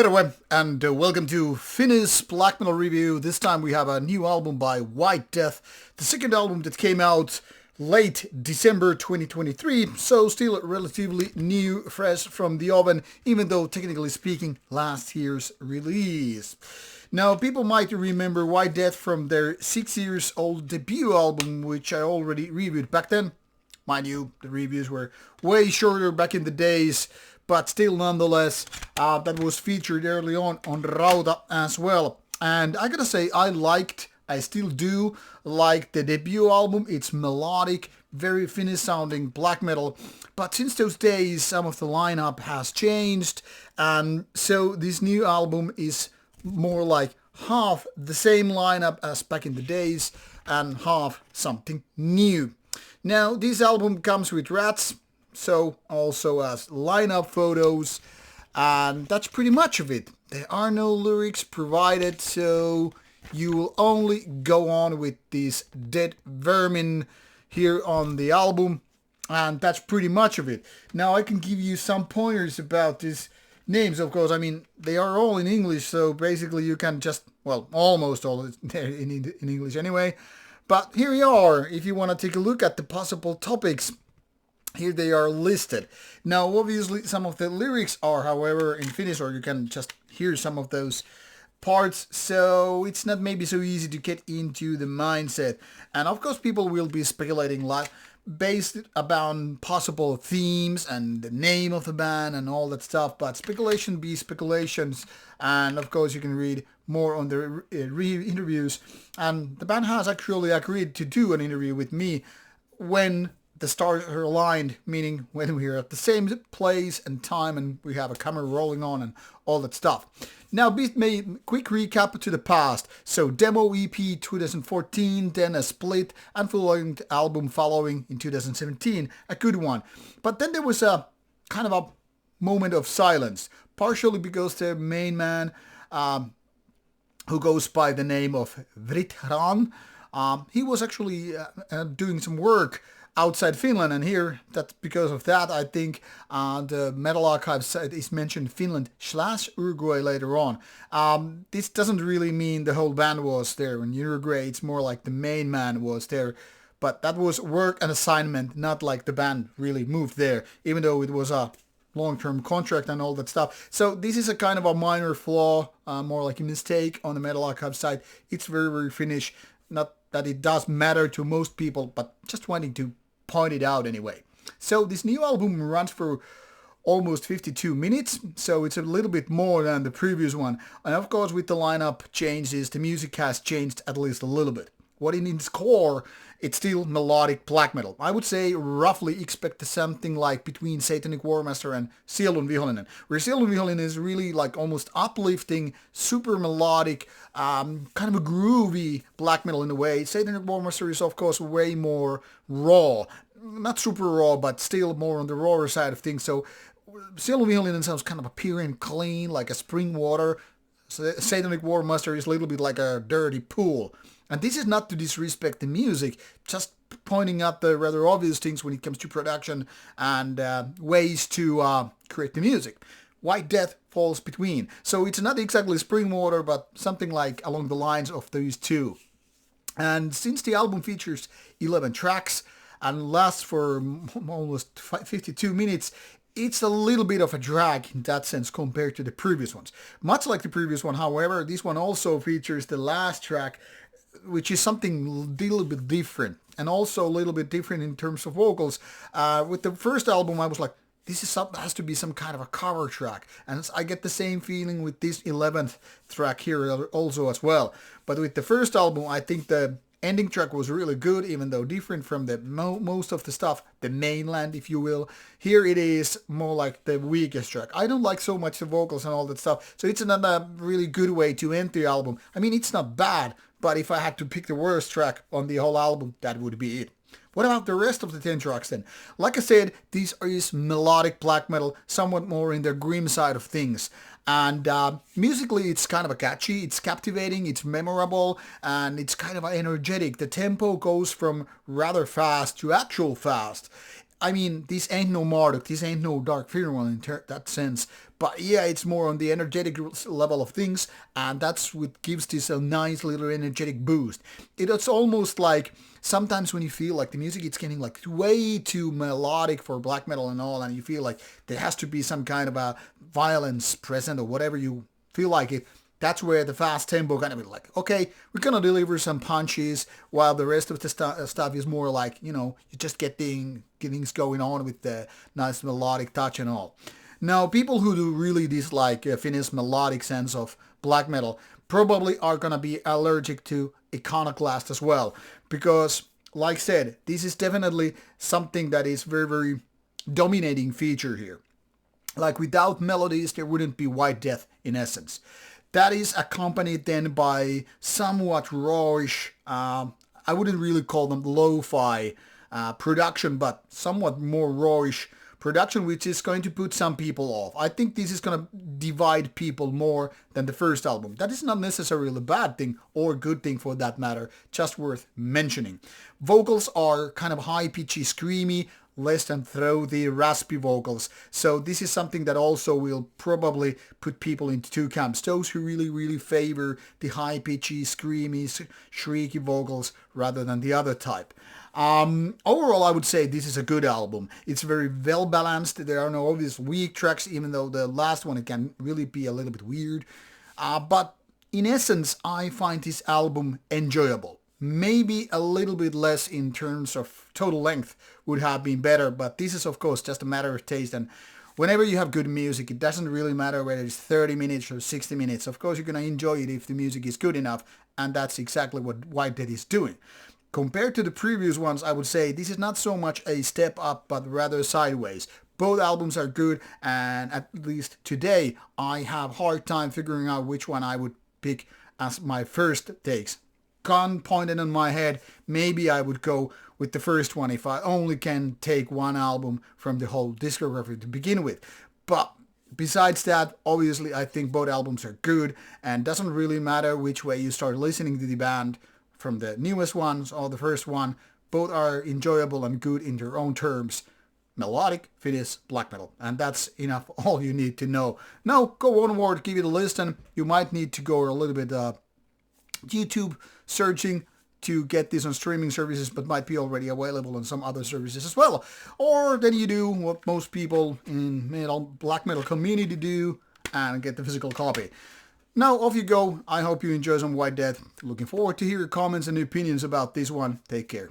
Terve and welcome to Finnish black metal review. This time we have a new album by White Death, the second album that came out late December 2023, so still relatively new, fresh from the oven, even though technically speaking last year's release. Now people might remember White Death from their 6 years old debut album, which I already reviewed back then. Mind you, the reviews were way shorter back in the days, but still nonetheless, that was featured early on Rauta as well. And I gotta say, I still do like the debut album. It's melodic, very Finnish sounding black metal. But since those days, some of the lineup has changed. And so this new album is more like half the same lineup as back in the days and half something new. Now, this album comes with rats, so also as lineup photos, and that's pretty much of it. There are no lyrics provided, so you will only go on with these dead vermin here on the album, and that's pretty much of it. Now, I can give you some pointers about these names, of course. I mean, they are all in English, so basically you can just, well, almost all in English anyway. But here you are, if you want to take a look at the possible topics, here they are listed. Now, obviously, some of the lyrics are, however, in Finnish, or you can just hear some of those parts, so it's not maybe so easy to get into the mindset. And of course, people will be speculating based upon possible themes and the name of the band and all that stuff, but speculation be speculations, and of course you can read more on the interviews, and the band has actually agreed to do an interview with me when the stars are aligned, meaning when we are at the same place and time and we have a camera rolling on and all that stuff. Now, quick recap to the past. So, demo EP 2014, then a split and full-length album following in 2017, a good one. But then there was a kind of a moment of silence, partially because the main man, who goes by the name of Vritran, he was actually doing some work outside Finland, and here, that's because of that, I think the Metal Archive site is mentioned Finland/Uruguay later on. This doesn't really mean the whole band was there in Uruguay, it's more like the main man was there, but that was work and assignment, not like the band really moved there, even though it was a long-term contract and all that stuff. So this is a kind of a minor flaw, more like a mistake on the Metal Archive site. It's very, very Finnish, not that it does matter to most people, but just wanting to point it out anyway. So this new album runs for almost 52 minutes, so it's a little bit more than the previous one. And of course, with the lineup changes, the music has changed at least a little bit. What in its core, it's still melodic black metal. I would say roughly expect something like between Satanic Warmaster and Sielun Vihollinen, where Sielun Vihollinen is really like almost uplifting, super melodic, kind of a groovy black metal in a way. Satanic Warmaster is of course way more raw, not super raw, but still more on the rawer side of things. So Sielun Vihollinen sounds kind of a pure and clean, like a spring water. Satanic Warmaster is a little bit like a dirty pool. And this is not to disrespect the music, just pointing out the rather obvious things when it comes to production and ways to create the music. White Death falls between. So it's not exactly spring water, but something like along the lines of these two. And since the album features 11 tracks and lasts for almost 52 minutes, it's a little bit of a drag in that sense compared to the previous ones. Much like the previous one, however, this one also features the last track, which is something a little bit different, and also a little bit different in terms of vocals. With the first album, I was like, has to be some kind of a cover track, and I get the same feeling with this 11th track here also as well. But with the first album, I think the ending track was really good, even though different from the most of the stuff, the mainland, if you will. Here it is more like the weakest track. I don't like so much the vocals and all that stuff, so it's not a really good way to end the album. I mean, it's not bad, but if I had to pick the worst track on the whole album, that would be it. What about the rest of the 10 tracks then? Like I said, this is melodic black metal, somewhat more in the grim side of things. And musically, it's kind of a catchy, it's captivating, it's memorable, and it's kind of energetic. The tempo goes from rather fast to actual fast. I mean, this ain't no Marduk, this ain't no Dark Funeral in that sense, but yeah, it's more on the energetic level of things, and that's what gives this a nice little energetic boost. It's almost like sometimes when you feel like the music is getting like way too melodic for black metal and all, and you feel like there has to be some kind of a violence present or whatever you feel like it, that's where the fast tempo kind of be like, okay, we're gonna deliver some punches, while the rest of the stuff is more like, you know, you just get things going on with the nice melodic touch and all. Now, people who do really dislike Finnish melodic sense of black metal probably are gonna be allergic to Iconoclast as well, because, like I said, this is definitely something that is very, very dominating feature here. Like, without melodies, there wouldn't be White Death in essence. That is accompanied then by somewhat rawish, I wouldn't really call them lo-fi production, but somewhat more rawish production, which is going to put some people off. I think this is going to divide people more than the first album. That is not necessarily a bad thing or a good thing for that matter, just worth mentioning. Vocals are kind of high-pitchy, screamy, less than throaty, raspy vocals. So this is something that also will probably put people into two camps. Those who really, really favor the high-pitchy, screamy, shrieky vocals rather than the other type. Overall, I would say this is a good album. It's very well balanced. There are no obvious weak tracks, even though the last one, it can really be a little bit weird. But in essence, I find this album enjoyable. Maybe a little bit less in terms of total length would have been better, but this is of course just a matter of taste, and whenever you have good music, it doesn't really matter whether it's 30 minutes or 60 minutes. Of course, you're going to enjoy it if the music is good enough, and that's exactly what White Death is doing. Compared to the previous ones, I would say this is not so much a step up, but rather sideways. Both albums are good, and at least today, I have a hard time figuring out which one I would pick as my first takes. Gun pointed on my head, maybe I would go with the first one if I only can take one album from the whole discography to begin with. But besides that, obviously I think both albums are good, and doesn't really matter which way you start listening to the band, from the newest ones or the first one. Both are enjoyable and good in their own terms. Melodic, Finnish, black metal. And that's enough, all you need to know. Now go onward, give it a listen. You might need to go a little bit YouTube searching to get this on streaming services, but might be already available on some other services as well. Or then you do what most people in black metal community do and get the physical copy. Now off you go. I hope you enjoy some White Death. Looking forward to hear your comments and opinions about this one. Take care.